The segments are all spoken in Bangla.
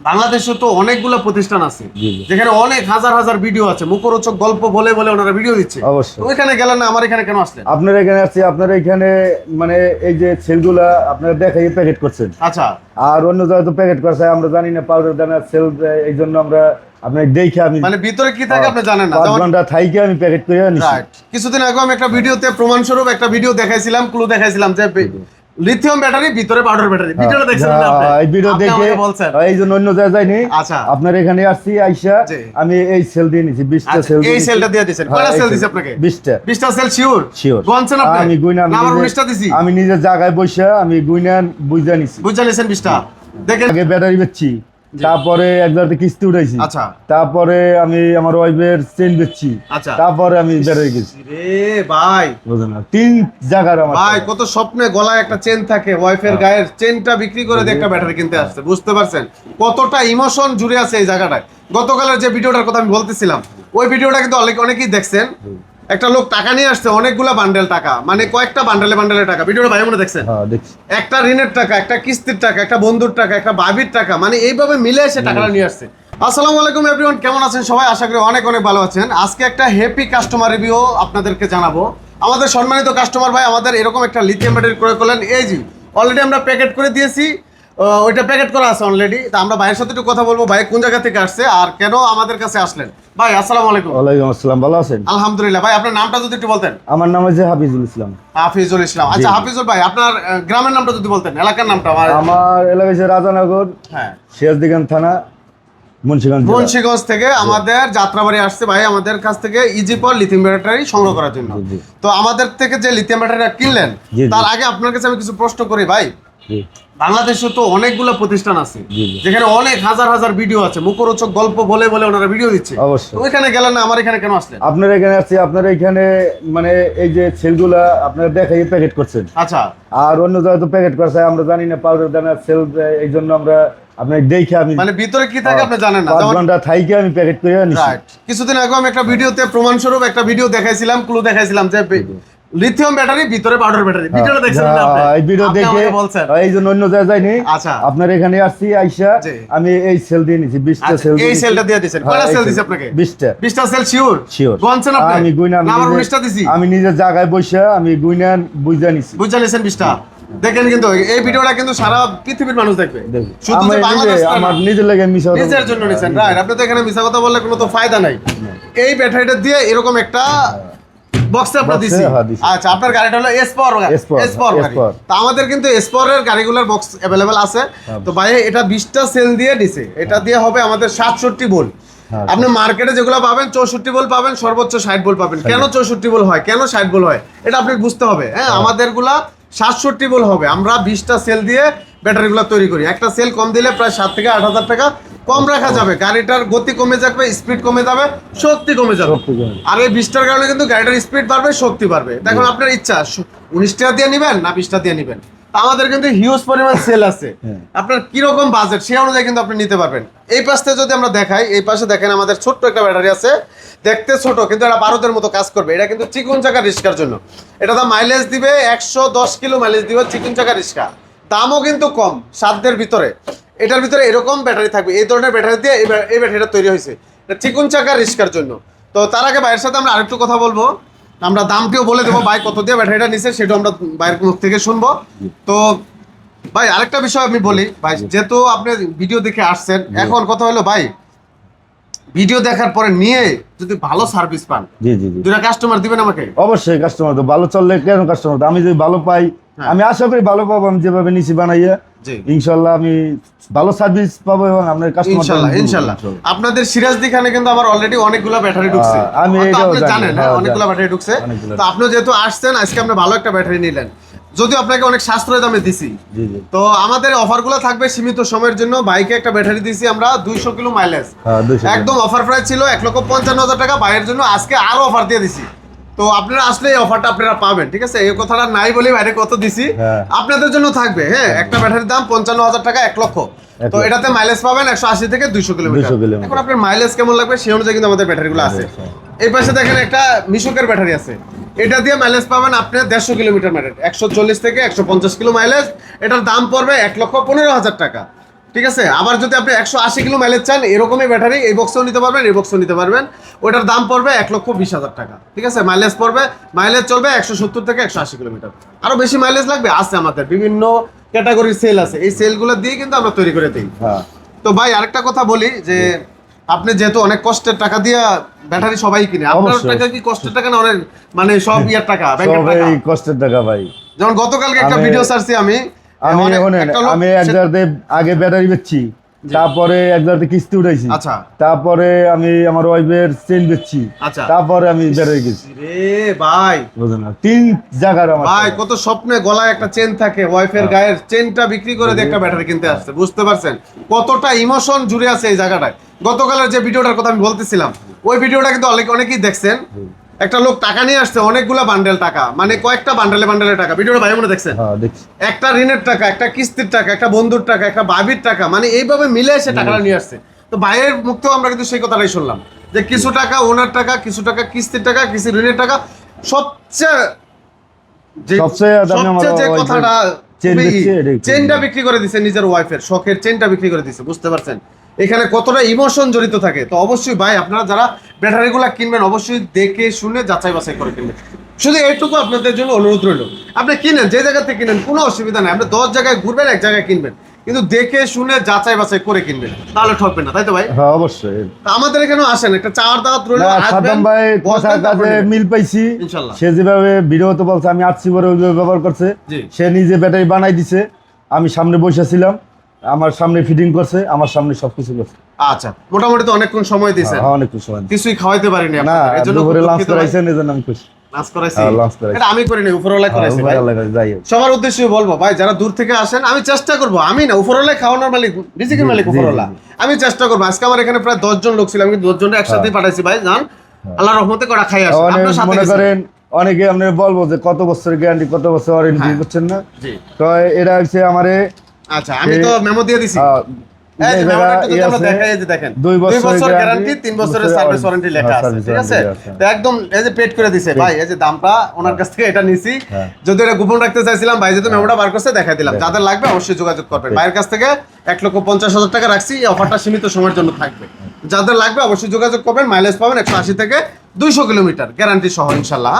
বাংলাদেশে তো অনেকগুলো প্রতিষ্ঠান আছে যেখানে অনেক হাজার হাজার ভিডিও আছে, মুখরোচক গল্প বলে বলে ওনারা ভিডিও দিচ্ছে। অবশ্যই ওইখানে গেলেন না, আমার এখানে কেন আসলেন? আপনার এখানে আসছে, আপনার এখানে মানে এই যে সেলগুলা আপনারা দেখাই প্যাকেট করছেন। আচ্ছা, আর অন্য জায়গায় তো প্যাকেট করছে আমরা জানি না, পাউডার দানা সেল, এই জন্য আমরা আপনার দেখে আমি মানে ভিতরে কি থাকে আপনি জানেন না। 5 ঘন্টা থাইকে আমি প্যাকেট করে আনিছি। রাইট, কিছুদিন আগে আমি একটা ভিডিওতে প্রমাণস্বরূপ একটা ভিডিও দেখাইছিলাম, ক্লু দেখাইছিলাম যে লিথিয়াম ব্যাটারি ভিতরে পাউডার ব্যাটারি। ভিডিওটা দেখছেন না আপনি? এই ভিডিও দেখে বলছেন এই জন্য অন্য জায়গায় যাইনি। আচ্ছা, আপনার এখানে আসছি আইসা আমি এই সেল দিয়ে নিছি 20টা সেল। এই সেলটা দিয়ে দিয়েছেন? কয়টা সেল দিছে আপনাকে? 20টা সেল শিওর? শিওর কোনছেন আপনি? আমি গুইনা, আমার 19টা দিছি। আমি নিজের জায়গায় বসে আমি গুইনা বুঝা নিছি। বুঝা নিছেন 20টা? দেখেন আগে ব্যাটারি বেচছি, তারপরে একবারতে কিস্তি উঠাইছি, আচ্ছা, তারপরে আমি আমার ওয়াইফের চেইন বেচছি, আচ্ছা, তারপরে আমি ব্যাটারি গেছি। রে ভাই, বুঝলেন না, 3 জায়গার আমার ভাই কত স্বপ্নে গলায় একটা চেন থাকে, ওয়াইফের গায়ের চেনটা বিক্রি করে দিয়ে একটা ব্যাটারি কিনতে আসছে। বুঝতে পারছেন কতটা ইমোশন জুড়ে আছে এই জায়গাটায়? গতকালের যে ভিডিওটার কথা আমি বলতেছিলাম, ওই ভিডিওটা কিন্তু অনেকেই দেখছেন। একটা লোক টাকা নিয়ে আসছে, অনেকগুলা বান্ডেল টাকা, মানে কয়েকটা বান্ডেলে বান্ডেলে টাকা। ভিডিওটা ভাই মনে দেখছেন? হ্যাঁ দেখছি। একটা ঋণের টাকা, একটা কিস্তির টাকা, একটা বন্ধুর টাকা, একটা বাবির টাকা, মানে এইভাবে মিলে এসে টাকাটা নিয়ে আসছে। আসসালামু আলাইকুম এভরিওয়ান, কেমন আছেন সবাই? আশা করি অনেক অনেক ভালো আছেন। আজকে একটা হ্যাপি কাস্টমার রিভিউ আপনাদেরকে জানাবো। আমাদের সম্মানিত কাস্টমার ভাই আমাদের এরকম একটা লিথিয়াম ব্যাটারি ক্রয় করলেন। এই যে অলরেডি আমরা প্যাকেট করে দিয়েছি, ওইটা প্যাকেট করা আছে অলরেডি। তা আমরা ভাইয়ের সাথে একটু কথা বলবো, ভাই কোন জায়গা থেকে আসছে আর কেন আমাদের কাছে আসলেন। ভাই আসসালামু আলাইকুম। ওয়ালাইকুম আসসালাম, ভালো আছেন? আলহামদুলিল্লাহ। ভাই আপনার নামটা যদি একটু বলতেন। আমার নাম হচ্ছে হাফিজুল ইসলাম। হাফিজুল ইসলাম, আচ্ছা হাফিজুল ভাই আপনার গ্রামের নামটা যদি বলতেন, এলাকার নামটা। আমার এলাকা হচ্ছে রাজানগর, হ্যাঁ, সিরাজদিগান থানা, মুন্সিগঞ্জ। মুন্সিগঞ্জ থেকে আমাদের যাত্রাবাড়ি আসছে ভাই আমাদের কাছ থেকে ইজি পর লিথিয়াম ব্যাটারি সংগ্রহ করার জন্য। তো আমাদের থেকে যে লিথিয়াম ব্যাটারিটা কিনলেন, তার আগে আপনার কাছে আমি কিছু প্রশ্ন করি ভাই। বাংলাদেশে তো অনেকগুলো প্রতিষ্ঠান আছে যেখানে অনেক হাজার হাজার ভিডিও আছে, মুখরোচক গল্প বলে বলে ওনারা ভিডিও দিচ্ছে। অবশ্যই। ওইখানে গেলেন না, আমার এখানে কেন আসলেন? আপনার এখানে আসছে, আপনার এখানে মানে এই যে সেলগুলা আপনারা দেখাই প্যাকেট করছেন। আচ্ছা, আর অন্য জায়গায় তো প্যাকেট করছে আমরা জানি না, পাউডার দানা সেল, এই জন্য আমরা আপনার দেখে আমি মানে ভিতরে কি থাকে আপনি জানেন না। 5 ঘন্টা থাইকে আমি প্যাকেট করে আনিছি। রাইট, কিছুদিন আগে আমি একটা ভিডিওতে প্রমাণস্বরূপ একটা ভিডিও দেখাইছিলাম, ক্লু দেখাইছিলাম যে লিথিয়াম ব্যাটারি ভিতরে পাউডার ব্যাটারি। ভিডিওটা দেখছেন না আপনি? এই ভিডিও দেখে বলছেন এই জন্য অন্য জায়গায় যাইনি। আচ্ছা, আপনার এখানে আসছি আইসা আমি এই সেল দিয়ে নিছি 20টা সেল। এই সেলটা দিয়ে দিয়েছেন? কয়টা সেল দিছে আপনাকে? 20টা সেল শিওর? শিওর কোনছেন আপনি? আমি গুইনা, আমার 19টা দিছি। আমি নিজের জায়গায় বসে আমি গুইনা বুঝা নিছি। বুঝা নিছেন 20টা? দেখেন কিন্তু এই ভিডিওটা কিন্তু সারা পৃথিবীর মানুষ দেখবে, শুধু যে বাংলাদেশ না। আমার নিজের লাগে মিছা কথা, নিজের জন্য নিছেন, রাইট। আপনি তো এখানে মিছা কথা বললে কোনো তো ফায়দা নাই। এই ব্যাটারিটা দিয়ে এরকম একটা বক্সে আমরা দিছি। আচ্ছা, আপনার গাড়িটা হলো এস পাওয়ার গাড়ি। তো আমাদের কিন্তু এস পাওয়ারের গাড়িগুলোর বক্স अवेलेबल আছে। তো ভাই এটা 20টা সেল দিয়ে দিছে, এটা দিয়ে হবে আমাদের 67 ভোল্ট। আপনি মার্কেটে যেগুলো পাবেন 64 ভোল্ট পাবেন, সর্বোচ্চ 60 ভোল্ট পাবেন। কেন 64 ভোল্ট হয়, কেন 60 ভোল্ট হয়, এটা আপনাকে বুঝতে হবে। হ্যাঁ, আমাদেরগুলা 67 ভোল্ট হবে। আমরা 20টা সেল দিয়ে ব্যাটারিগুলো তৈরি করি। একটা সেল কম দিলে প্রায় 7 থেকে 8,000 টাকা কম রাখা যাবে। গাড়িটার গতি কমে যাবে, স্পিড কমে যাবে, শক্তি কমে যাবে। আর এই 20টার কারণে কিন্তু গাড়িটার স্পিড বাড়বে, শক্তি বাড়বে। এখন আপনার ইচ্ছা 19টা দিয়ে নিবেন না 20টা দিয়ে নিবেন। আমাদের কিন্তু হিউজ পরিমাণ সেল আছে, আপনার কিরকম বাজেট সেই অনুযায়ী কিন্তু আপনি নিতে পারবেন। এই পাশে যদি আমরা দেখাই, এই পাশে দেখেন আমাদের ছোট্ট একটা ব্যাটারি আছে, দেখতে ছোট কিন্তু এটা বারুদের মতো কাজ করবে। এটা কিন্তু চিকন চাকা রিস্কার জন্য। এটা তো মাইলেজ দিবে 110 কিলো মাইলেজ দিবে, চিকন চাকা রিস্কা। দামও কিন্তু কম, সাধ্যের ভিতরে। এটার ভিতরে এরকম ব্যাটারি থাকবে, এই ধরনের ব্যাটারি দিয়ে এই ব্যাটারিটা তৈরি হয়েছে, এটা চিকন চাকা রিস্কার জন্য। তো তার আগে ভাইয়ের সাথে আমরা আরেকটু কথা বলবো, আমরা দামকেও বলে দেবো ভাই কত দিয়ে ব্যাটারিটা নিছে, সেটা আমরা ভাইয়ের মুখ থেকে শুনবো। তো ভাই আরেকটা বিষয় আমি বলি ভাই, যেহেতু আপনি ভিডিও দেখে আসছেন, এখন কথা হলো ভাই ভিডিও দেখার পরে নিয়ে যদি ভালো সার্ভিস পান, দুটা কাস্টমার দিবেন আমাকে? অবশ্যই, কাস্টমার তো ভালো চললে কেন কাস্টমার, আমি যদি ভালো পাই আমি আশা করি ভালো পাবো। আমি যেভাবে নিছি বানাইয়া ইনশাআল্লাহ আমি ভালো সার্ভিস পাবো এবং আপনার কাস্টমার ইনশাআল্লাহ। আপনাদের সিরাজদি খানে কিন্তু আমার অলরেডি অনেকগুলো ব্যাটারি ঢুকছে, আমি আপনি জানেন অনেকগুলো ব্যাটারি ঢুকছে। তো আপনি যেহেতু আসছেন আজকে আপনি ভালো একটা ব্যাটারি নিলেন, যদিও আপনাকে অনেক সাশ্রয় দামে দিছি। তো আমাদের অফারগুলো থাকবে সীমিত সময়ের জন্য। বাইকে একটা ব্যাটারি দিছি আমরা 200 কিলো মাইলেজ, একদম অফার প্রাইস ছিল 1,55,000 টাকা। বাইরের জন্য আজকে আরো অফার দিয়ে দিছি। তো আপনারা আসলে এই অফারটা আপনারা পাবেন, ঠিক আছে? এই কথাটা নাই বলি বাইরে কত দিছি, আপনাদের জন্য থাকবে। হ্যাঁ, একটা ব্যাটারির দাম 55,000 টাকা, 1 লক্ষ। তো এটাতে মাইলেজ পাবেন 180 থেকে 200 কিলোমিটার। এখন আপনার মাইলেজ কেমন লাগবে সেই অনুযায়ী কিন্তু আমাদের ব্যাটারিগুলো আছে। এই পাশে দেখেন একটা মিশুকের ব্যাটারি আছে, এটা দিয়ে মাইলেজ পাবেন আপনি 150 কিলোমিটার মাইলেজ, 140 থেকে 150 কিলো মাইলেজ। এটার দাম পড়বে 1,15,000 টাকা, ঠিক আছে। আবার যদি আপনি 180 কিলো মাইলেজ চান এরকমই ব্যাটারি এই বক্সেও নিতে পারবেন, এই বক্সেও নিতে পারবেন। ওটার দাম পড়বে 1,20,000 টাকা, ঠিক আছে। মাইলেজ পড়বে, মাইলেজ চলবে 170 থেকে 180 কিলোমিটার। আরো বেশি মাইলেজ লাগবে আছে আমাদের বিভিন্ন ক্যাটাগরির সেল আছে, এই সেলগুলো দিয়ে কিন্তু আমরা তৈরি করে দিই। তো ভাই আরেকটা কথা বলি যে আপনি যেহেতু অনেক কষ্টের টাকা দিয়ে ব্যাটারি সবাই কিনে, আপনার টাকা কি কষ্টের টাকা না অনেক মানে সব ইয়ার টাকা, ব্যাংকের টাকা? সবই কষ্টের টাকা ভাই। যেমন গতকালকে একটা ভিডিও ছাড়ছি আমি আগে ব্যাটারি বেচছি, তারপরে একবারে কিস্তি উঠাইছি, আচ্ছা, তারপরে আমি আমার ওয়াইফের চেন বেচছি, আচ্ছা, তারপরে আমি ব্যাটারি কিনছি। রে ভাই বুঝলেন না, 3 জায়গার আমার ভাই কত স্বপ্নে গলায় একটা চেন থাকে, ওয়াইফের গায়ের চেনটা বিক্রি করে দিয়ে একটা ব্যাটারি কিনতে আসছে। বুঝতে পারছেন কতটা ইমোশন জুড়ে আছে এই জায়গাটায়। গতকালের যে ভিডিওটার কথা আমি বলতেছিলাম, ওই ভিডিওটা কিন্তু অনেকেই দেখছেন। একটা লোক টাকা নিয়ে আসছে, অনেকগুলা বান্ডেল টাকা, মানে কয়েকটা বান্ডেলে টাকা। ভিডিওটা ভাই মনে দেখছেন? একটা ঋণের টাকা, একটা কিস্তির টাকা, একটা বন্ধুর টাকা, একটা ভাবির টাকা, মানে এইভাবে মিলে এসে টাকাটা নিয়ে আসছে। তো ভাইয়ের মুখতেও আমরা কিন্তু সেই কথাটাই শুনলাম যে কিছু টাকা ওনার টাকা, কিছু টাকা কিস্তির টাকা, কিছু ঋণের টাকা। সবচেয়ে যে কথাটা চেনটা বিক্রি করে দিছে, নিজের ওয়াইফের শখের চেনটা বিক্রি করে দিছে। বুঝতে পারছেন এখানে কতটা ইমোশন জড়িত থাকে। তো অবশ্যই ভাই আপনারা যারা ব্যাটারিগুলা কিনবেন অবশ্যই দেখে শুনে যাচাই বাছাই করে কিনবেন। শুধু এইটুকু আপনাদের জন্য অনুরোধ রইল, আপনি কিনেন যে জায়গা থেকে কিনেন কোনো অসুবিধা নাই। আপনি 10 জায়গায় ঘুরবেন, এক জায়গায় কিনবেন, কিন্তু দেখে শুনে যাচাই বাছাই করে কিনবেন, তাহলে ঠকবেন না, তাই তো ভাই? হ্যাঁ অবশ্যই। আমাদের এখানেও আসেন, একটা চাওয়ার দাওয়াত রইল। সাদ্দাম ভাই কথার কাজে মিল পাইছি ইনশাআল্লাহ। সে যেভাবে ভিডিওতে বলছে আমি আসছি পরে ওইভাবে ব্যবহার করছে। সে নিজে ব্যাটারি বানাই দিছে, আমি সামনে বসেছিলাম, আমার সামনে ফিটিং করছে, আমার সামনে সবকিছু করছে। আচ্ছা, মোটামুটি তো অনেকক্ষণ সময় দিয়েছেন। অনেকক্ষণ সময়, কিছুই খাওয়াইতে পারিনি না, এজন্য দুপুরে লাঞ্চ করাইছেন, এজন্য আমি খুশি। লাঞ্চ করাইছি, এটা আমি করিনি, উপরওয়ালা করাইছে ভাই। সবার উদ্দেশ্যে বলবো ভাই, যারা দূর থেকে আসেন, আমি চেষ্টা করব, আমি না, উপরওয়ালা খাওয়ানোর মালিক, রিজিকের মালিক উপরওয়ালা। আমি চেষ্টা করব। আজকে আমার এখানে প্রায় 10 জন লোক ছিল, আমি 10 জনের একসাথে পাঠাইছি ভাই, জান আল্লাহর রহমতে করা খাই আসে। আপনার সাথে মনে করেন অনেকে আপনি বলবো যে কত বছরের গ্যারান্টি, কত বছর ওয়ারেন্টি, বুঝছেন না? তো এটা হচ্ছে আমারে। আচ্ছা, আমি তো মেমো দিয়ে দিছি। দেখেন 2 বছর গ্যারান্টি, 3 বছরের সার্ভিস ওয়ারেন্টি লেখা আছে, ঠিক আছে। তো একদম এই যে পেড করে দিছে ভাই, এই যে দামটা ওনার কাছ থেকে এটা নিছি, যদি এটা গোপন রাখতে চাইছিলাম, ভাই যেহেতু মেমোটা বার করছে দেখাই দিলাম। যাদের লাগবে অবশ্যই যোগাযোগ করবেন। ভাইয়ের কাছ থেকে 1,50,000 টাকা রাখছি, এই অফারটা সীমিত সময়ের জন্য থাকবে। যাদের লাগবে অবশ্যই যোগাযোগ করবেন। মাইলেজ পাবেন 180 থেকে 200 কিলোমিটার গ্যারান্টি সহ ইনশাল্লাহ।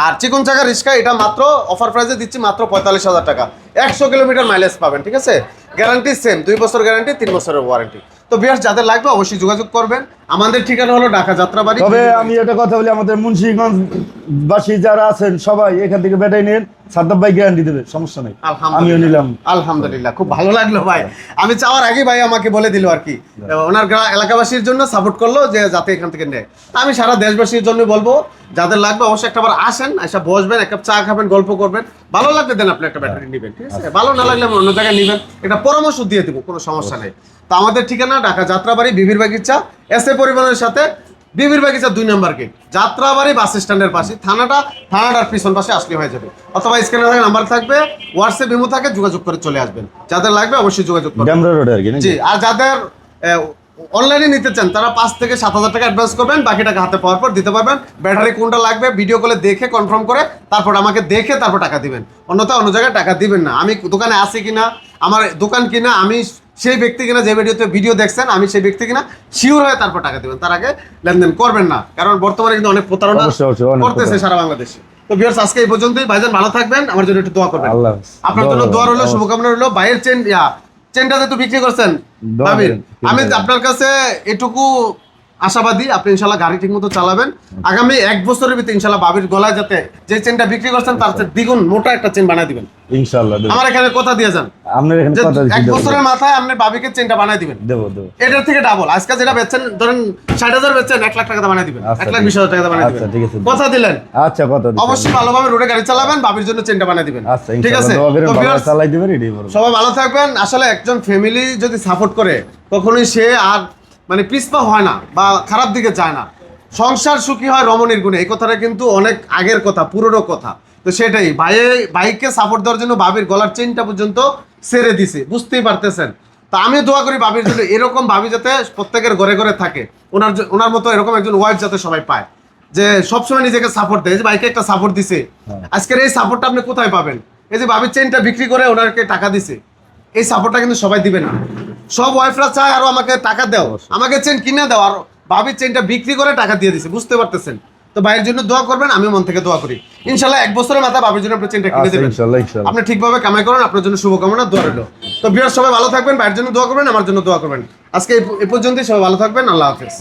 আর চিকন চাকা রিস্কা এটা মাত্র অফার প্রাইসে দিচ্ছি মাত্র 45,000 টাকা, 100 কিলোমিটার মাইলেজ পাবেন, ঠিক আছে। গ্যারান্টি সেম, 2 বছর গ্যারান্টি, 3 বছরের ওয়ারেন্টি। তো বিয়াস যাদের লাগবে অবশ্যই যোগাযোগ করবেন। আমাদের ঠিকানা হলো ঢাকা যাত্রাবাড়ি। তবে আমি একটা কথা বলি, আমাদের মুন্সিগঞ্জ বাসী যারা আছেন সবাই এখান থেকে ব্যাটারি নেন, সাদ্দাম ভাই গ্যারান্টি দেবে, সমস্যা নেই। আমিও নিলাম, আলহামদুলিল্লাহ, খুব ভালো লাগলো ভাই। আমি চাওয়ার আগে ভাই আমাকে বলে দিল আর কি, ওনার এলাকাবাসীর জন্য সাপোর্ট করলো যে যাতে এখান থেকে নেয়। আমি সারা দেশবাসীর জন্য বলবো, যাদের লাগবে অবশ্যই একটাবার আসেন, এসে বসবেন, এক কাপ চা খাবেন, গল্প করবেন, ভালো লাগবে দেন আপনি একটা ব্যাটারি নেবেন, ঠিক আছে। ভালো না লাগলে অন্য জায়গায় নেবেন, এটা পরামর্শ দিয়ে দেবো, কোনো সমস্যা নেই। তো আমাদের ঠিকানা ঢাকা যাত্রাবাড়ি, বিবির বাগিচা, এস এ পরিবহনের সাথে, বিবির বাগিচা 2 নম্বর গেট, যাত্রাবাড়ি বাস স্ট্যান্ডের পাশে, থানাটার পিছন পাশে আসলে হয়ে যাবে। অথবা স্ক্রিনে নাম্বার থাকবে, হোয়াটসঅ্যাপ ইমো থাকে, যোগাযোগ করে চলে আসবেন। যাদের লাগবে অবশ্যই যোগাযোগ করবেন। জি, আর যাদের অনলাইনে নিতে চান তারা 5 থেকে 7,000 টাকা অ্যাডভান্স করবেন, বাকি টাকা হাতে পাওয়ার পর দিতে পারবেন। ব্যাটারি কোনটা লাগবে ভিডিও কলে দেখে কনফার্ম করে তারপর আমাকে দেখে তারপর টাকা দিবেন, অন্যথা অন্য জায়গায় টাকা দিবেন না। আমি দোকানে আছি কিনা, আমার দোকান কিনা, আমি সেই ব্যক্তি কিনা যে ভিডিও দেখছেন, আমি সেই ব্যক্তি কিনা শিওর হয়ে তারপর টাকা দিবেন, তার আগে লেনদেন করবেন না, কারণ বর্তমানে কিন্তু অনেক প্রতারণা করতেছে সারা বাংলাদেশে। তো ভিউয়ার্স আজকে এই পর্যন্তই। ভাইজান ভালো থাকবেন, আমার জন্য একটু দোয়া করবেন। আপনার জন্য দোয়া রইলো, শুভকামনা রইলো। ভাইয়ের চেনটা যেহেতু বিক্রি করছেন ভাবির, আমি আপনার কাছে এটুকু আশাবাদী, আপনি ইনশাল্লাহ গাড়ি ঠিক মতো চালাবেন। আগামী 1 বছরের ভিতরে ইনশাল্লাহ বাবির গলায় যাতে যে চেনটা বিক্রি করছেন তার দ্বিগুণ মোটা একটা চেন বানায় দিবেন ইনশাল্লাহ। আমার এখানে কথা দিয়ে যান, আপনার এখানে কথা দিবেন, 1 বছরের মাথায় আপনি বাবিকে চেনটা বানায় দিবেন, দেবো এটার থেকে ডাবল। আজকে যেটা বেচছেন ধরেন 60,000 বেচছেন, 1 লাখ টাকা বানায় দিবেন, 1,20,000 টাকা বানায় দিবেন। ঠিক আছে, কথা দিলেন? আচ্ছা, কথা দিবেন। অবশ্যই ভালোভাবে রোডে গাড়ি চালাবেন, বাবির জন্য চেনটা বানায় দিবেন। আচ্ছা, ঠিক আছে, চালাই দিবেন, এটাই বলবো। সবাই ভালো থাকবেন। আসলে একজন ফ্যামিলি যদি সাপোর্ট করে কখনোই সে আর মানে পিছপা হয় না বা খারাপ দিকে যায় না। সংসার সুখী হয় রমণীর গুণে, এই কথাটা কিন্তু অনেক আগের কথা, পুরনো কথা। তো সেটাই বাইককে সাপোর্ট দেওয়ার জন্য বাবির গলার চেনটা পর্যন্ত ছেড়ে দিছে, বুঝতেই পারতেছেন। তা আমি দোয়া করি বাবির জন্য এরকম ভাবি যাতে প্রত্যেকের ঘরে ঘরে থাকে, ওনার মতো এরকম একজন ওয়াইফ যাতে সবাই পায়, যে সবসময় নিজেকে সাপোর্ট দেয়। যে বাইকে একটা সাপোর্ট দিছে, আজকের এই সাপোর্টটা আপনি কোথায় পাবেন? এই যে বাবির চেনটা বিক্রি করে ওনাকে টাকা দিছে, এই সাপোর্টটা কিন্তু সবাই দিবে না। সব ওয়াইফরা চায় আরো আমাকে টাকা দাও, আমাকে চেন কিনে দাও, আর ভাবির চেনটা বিক্রি করে টাকা দিয়ে দিছে, বুঝতে পারতেছেন? তো ভাইয়ের জন্য দোয়া করবেন, আমি মন থেকে দোয়া করি। ইনশাল্লাহ 1 বছরের মাথায় ভাবির জন্য আপনি চেনটা কিনে দেবেন। ইনশাআল্লাহ ইনশাআল্লাহ। আপনি ঠিকভাবে কামাই করেন, আপনার জন্য শুভকামনা, দোয়া রইল। তো ভিউয়ার্স সবাই ভালো থাকবেন, ভাইয়ের জন্য দোয়া করবেন, আমার জন্য দোয়া করবেন। আজকে এই পর্যন্তই, সবাই ভালো থাকবেন, আল্লাহ হাফেজ।